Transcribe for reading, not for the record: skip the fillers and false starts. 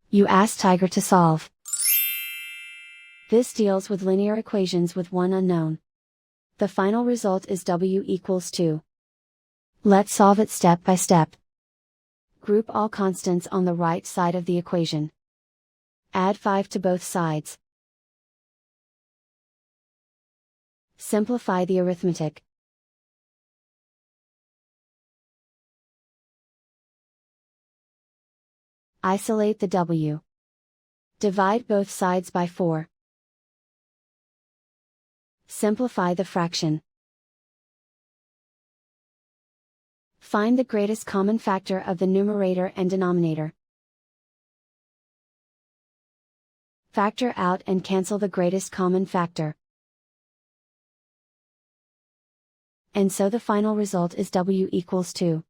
You ask Tiger to solve. This deals with linear equations with one unknown. The final result is w equals 2. Let's solve it step by step. Group all constants on the right side of the equation. Add 5 to both sides. Simplify the arithmetic. Isolate the w. Divide both sides by 4. Simplify the fraction. Find the greatest common factor of the numerator and denominator. Factor out and cancel the greatest common factor. And so the final result is w equals 2.